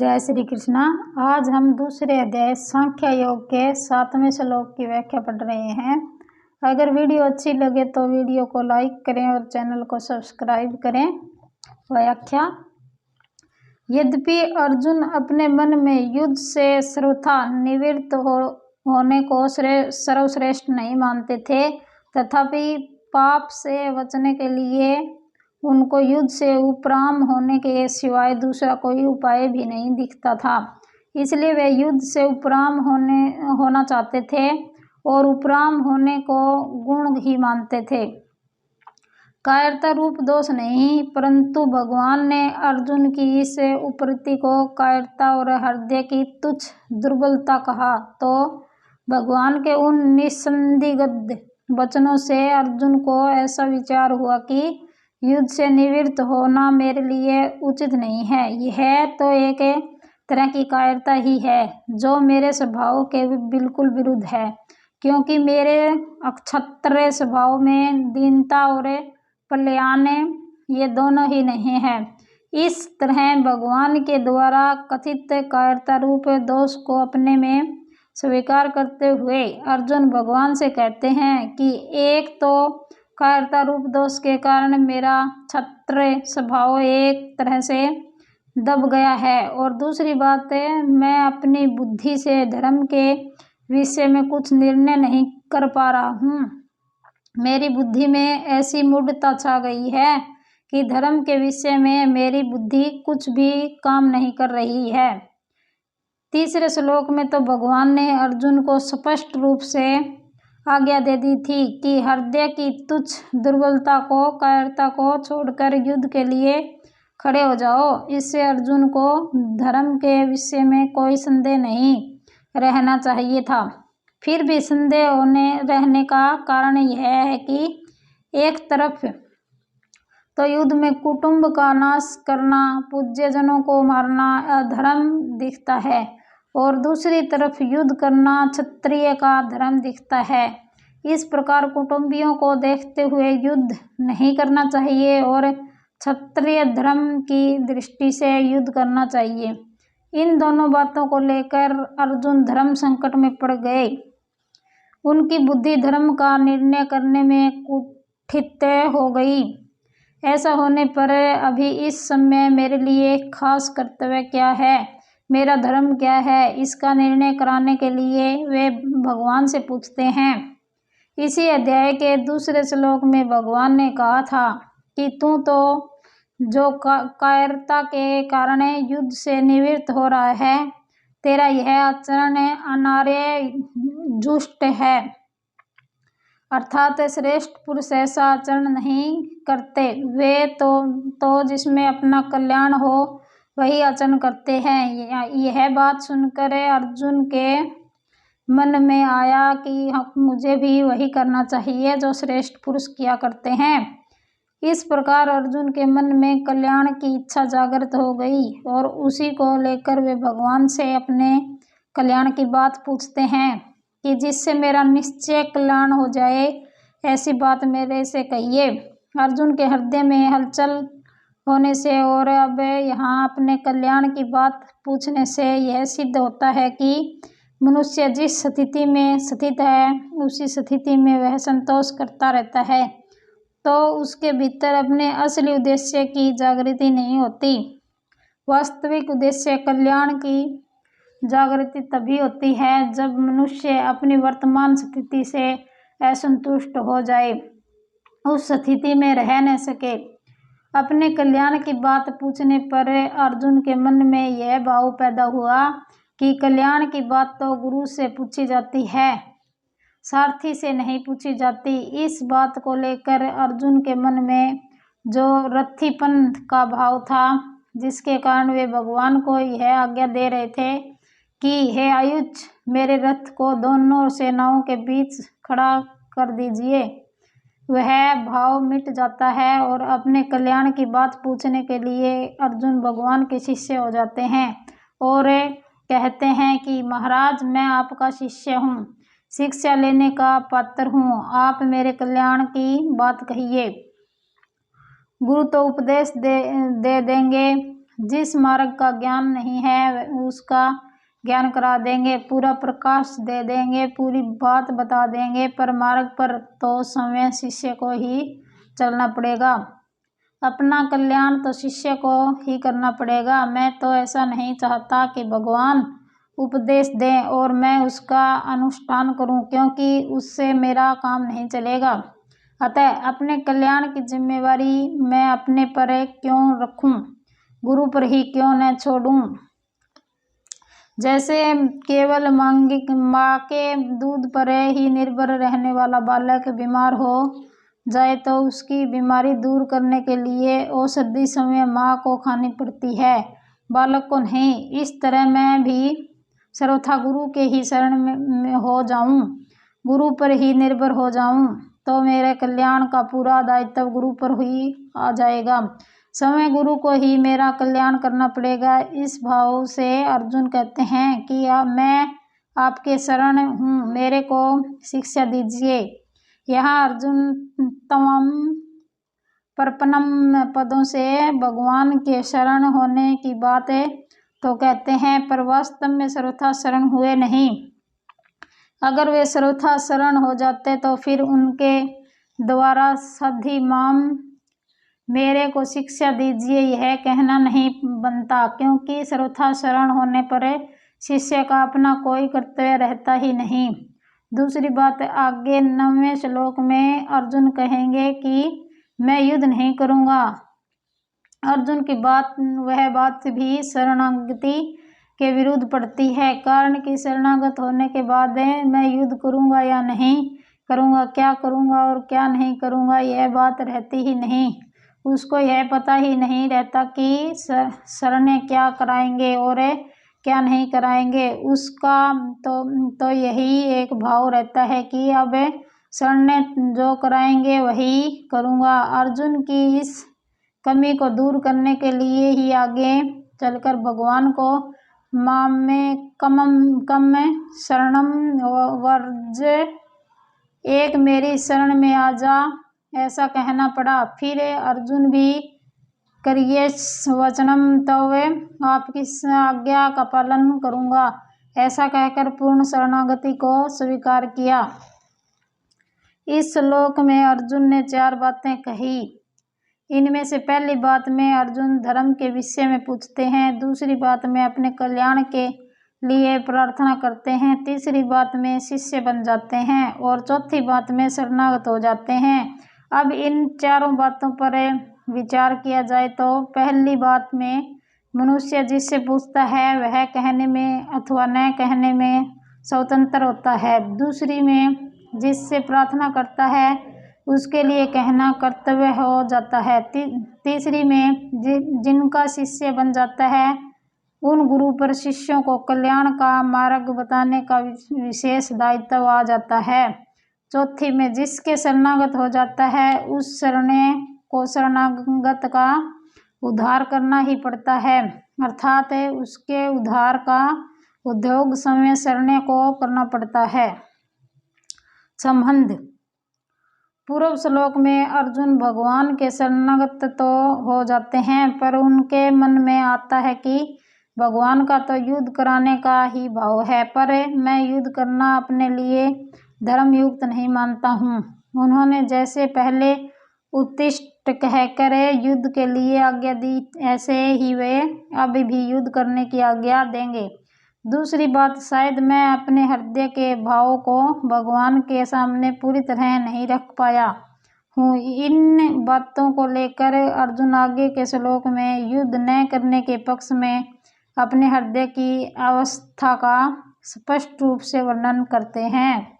जय श्री कृष्णा। आज हम दूसरे अध्याय सांख्य योग के 7वें श्लोक की व्याख्या पढ़ रहे हैं। अगर वीडियो अच्छी लगे तो वीडियो को लाइक करें और चैनल को सब्सक्राइब करें। व्याख्या। यद्यपि अर्जुन अपने मन में युद्ध से सर्वथा निवृत्त होने को सर्वश्रेष्ठ नहीं मानते थे, तथापि पाप से बचने के लिए उनको युद्ध से उपराम होने के सिवाय दूसरा कोई उपाय भी नहीं दिखता था। इसलिए वे युद्ध से उपराम होना चाहते थे और उपराम होने को गुण ही मानते थे, कायरता रूप दोष नहीं। परंतु भगवान ने अर्जुन की इस उपरति को कायरता और हृदय की तुच्छ दुर्बलता कहा, तो भगवान के उन निसंदिग्ध वचनों से अर्जुन को ऐसा विचार हुआ कि युद्ध से निवृत्त होना मेरे लिए उचित नहीं है। यह तो एक तरह की कायरता ही है जो मेरे स्वभाव के बिल्कुल विरुद्ध है, क्योंकि मेरे अक्षत्रिय स्वभाव में दीनता और पलायन ये दोनों ही नहीं है। इस तरह भगवान के द्वारा कथित कायरता रूप दोष को अपने में स्वीकार करते हुए अर्जुन भगवान से कहते हैं कि एक तो कायरता रूप दोष के कारण मेरा क्षत्रिय स्वभाव एक तरह से दब गया है, और दूसरी बात मैं अपनी बुद्धि से धर्म के विषय में कुछ निर्णय नहीं कर पा रहा हूँ। मेरी बुद्धि में ऐसी मूढ़ता छा गई है कि धर्म के विषय में मेरी बुद्धि कुछ भी काम नहीं कर रही है। तीसरे श्लोक में तो भगवान ने अर्जुन को स्पष्ट रूप से आज्ञा दे दी थी कि हृदय की तुच्छ दुर्बलता को, कायरता को छोड़कर युद्ध के लिए खड़े हो जाओ। इससे अर्जुन को धर्म के विषय में कोई संदेह नहीं रहना चाहिए था। फिर भी संदेह रहने का कारण यह है कि एक तरफ तो युद्ध में कुटुंब का नाश करना, पूज्यजनों को मारना अधर्म दिखता है, और दूसरी तरफ युद्ध करना क्षत्रिय का धर्म दिखता है। इस प्रकार कुटुंबियों को देखते हुए युद्ध नहीं करना चाहिए और क्षत्रिय धर्म की दृष्टि से युद्ध करना चाहिए। इन दोनों बातों को लेकर अर्जुन धर्म संकट में पड़ गए। उनकी बुद्धि धर्म का निर्णय करने में कुंठित हो गई। ऐसा होने पर अभी इस समय मेरे लिए खास कर्तव्य क्या है, मेरा धर्म क्या है, इसका निर्णय कराने के लिए वे भगवान से पूछते हैं। इसी अध्याय के दूसरे श्लोक में भगवान ने कहा था कि तू तो जो कायरता के कारण युद्ध से निवृत्त हो रहा है, तेरा यह आचरण अनार्य जुष्ट है, अर्थात श्रेष्ठ पुरुष ऐसा आचरण नहीं करते। वे तो जिसमें अपना कल्याण हो वही आचरण करते हैं। यह बात सुनकर अर्जुन के मन में आया कि मुझे भी वही करना चाहिए जो श्रेष्ठ पुरुष किया करते हैं। इस प्रकार अर्जुन के मन में कल्याण की इच्छा जागृत हो गई और उसी को लेकर वे भगवान से अपने कल्याण की बात पूछते हैं कि जिससे मेरा निश्चय कल्याण हो जाए, ऐसी बात मेरे से कहिए। अर्जुन के हृदय में हलचल होने से और अब यहाँ अपने कल्याण की बात पूछने से यह सिद्ध होता है कि मनुष्य जिस स्थिति में स्थित है उसी स्थिति में वह संतोष करता रहता है, तो उसके भीतर अपने असली उद्देश्य की जागृति नहीं होती। वास्तविक उद्देश्य कल्याण की जागृति तभी होती है जब मनुष्य अपनी वर्तमान स्थिति से असंतुष्ट हो जाए, उस स्थिति में रह न सके। अपने कल्याण की बात पूछने पर अर्जुन के मन में यह भाव पैदा हुआ कि कल्याण की बात तो गुरु से पूछी जाती है, सारथी से नहीं पूछी जाती। इस बात को लेकर अर्जुन के मन में जो रथीपन का भाव था, जिसके कारण वे भगवान को यह आज्ञा दे रहे थे कि हे आयुष, मेरे रथ को दोनों सेनाओं के बीच खड़ा कर दीजिए, वह भाव मिट जाता है और अपने कल्याण की बात पूछने के लिए अर्जुन भगवान के शिष्य हो जाते हैं और कहते हैं कि महाराज, मैं आपका शिष्य हूँ, शिक्षा लेने का पात्र हूँ, आप मेरे कल्याण की बात कहिए। गुरु तो उपदेश दे देंगे, जिस मार्ग का ज्ञान नहीं है उसका ज्ञान करा देंगे, पूरा प्रकाश दे देंगे, पूरी बात बता देंगे, पर मार्ग पर तो स्वयं शिष्य को ही चलना पड़ेगा। अपना कल्याण तो शिष्य को ही करना पड़ेगा। मैं तो ऐसा नहीं चाहता कि भगवान उपदेश दें और मैं उसका अनुष्ठान करूं, क्योंकि उससे मेरा काम नहीं चलेगा। अतः अपने कल्याण की जिम्मेवारी मैं अपने पर क्यों रखूं, गुरु पर ही क्यों न छोड़ूं। जैसे केवल माँ के दूध पर ही निर्भर रहने वाला बालक बीमार हो जाए तो उसकी बीमारी दूर करने के लिए औषधि समय माँ को खानी पड़ती है, बालक को नहीं। इस तरह मैं भी सर्वथा गुरु के ही शरण में हो जाऊं, गुरु पर ही निर्भर हो जाऊं, तो मेरे कल्याण का पूरा दायित्व गुरु पर ही आ जाएगा। समय गुरु को ही मेरा कल्याण करना पड़ेगा। इस भाव से अर्जुन कहते हैं कि मैं आपके शरण हूँ, मेरे को शिक्षा दीजिए। यहाँ अर्जुन तमाम प्रपन्नम पदों से भगवान के शरण होने की बात तो कहते हैं, पर वास्तव में सर्वथा शरण हुए नहीं। अगर वे सर्वथा शरण हो जाते तो फिर उनके द्वारा सधी माम मेरे को शिक्षा दीजिए यह कहना नहीं बनता, क्योंकि सर्वथा शरण होने पर शिष्य का अपना कोई कर्तव्य रहता ही नहीं। दूसरी बात, आगे 9वें श्लोक में अर्जुन कहेंगे कि मैं युद्ध नहीं करूँगा। अर्जुन की वह बात भी शरणागति के विरुद्ध पड़ती है, कारण कि शरणागत होने के बाद मैं युद्ध करूँगा या नहीं करूँगा, क्या करूँगा और क्या नहीं करूँगा, यह बात रहती ही नहीं। उसको यह पता ही नहीं रहता कि शरणे क्या कराएंगे और क्या नहीं कराएंगे। उसका तो यही एक भाव रहता है कि अब शरणे जो कराएंगे वही करूँगा। अर्जुन की इस कमी को दूर करने के लिए ही आगे चलकर भगवान को माम में कम शरणम वर्ज, एक मेरी शरण में आ जा, ऐसा कहना पड़ा। फिर अर्जुन भी करिए वचनम तव, आपकी आज्ञा का पालन करूँगा, ऐसा कहकर पूर्ण शरणागति को स्वीकार किया। इस श्लोक में अर्जुन ने 4 बातें कही। इनमें से पहली बात में अर्जुन धर्म के विषय में पूछते हैं, दूसरी बात में अपने कल्याण के लिए प्रार्थना करते हैं, तीसरी बात में शिष्य बन जाते हैं और चौथी बात में शरणागत हो जाते हैं। अब इन 4 बातों पर विचार किया जाए तो पहली बात में मनुष्य जिससे पूछता है वह कहने में अथवा न कहने में स्वतंत्र होता है। दूसरी में जिससे प्रार्थना करता है उसके लिए कहना कर्तव्य हो जाता है। तीसरी में जिनका शिष्य बन जाता है उन गुरु पर शिष्यों को कल्याण का मार्ग बताने का विशेष दायित्व आ जाता है। चौथी में जिसके शरणागत हो जाता है उस शरणे को शरणागत का उद्धार करना ही पड़ता है, अर्थात उसके उद्धार का उद्योग समय शरणे को करना पड़ता है। संबंध, पूर्व श्लोक में अर्जुन भगवान के शरणागत तो हो जाते हैं, पर उनके मन में आता है कि भगवान का तो युद्ध कराने का ही भाव है, पर मैं युद्ध करना अपने लिए धर्मयुक्त नहीं मानता हूँ। उन्होंने जैसे पहले उत्तिष्ठ कहकर युद्ध के लिए आज्ञा दी, ऐसे ही वे अभी भी युद्ध करने की आज्ञा देंगे। दूसरी बात, शायद मैं अपने हृदय के भाव को भगवान के सामने पूरी तरह नहीं रख पाया हूँ। इन बातों को लेकर अर्जुन आगे के श्लोक में युद्ध न करने के पक्ष में अपने हृदय की अवस्था का स्पष्ट रूप से वर्णन करते हैं।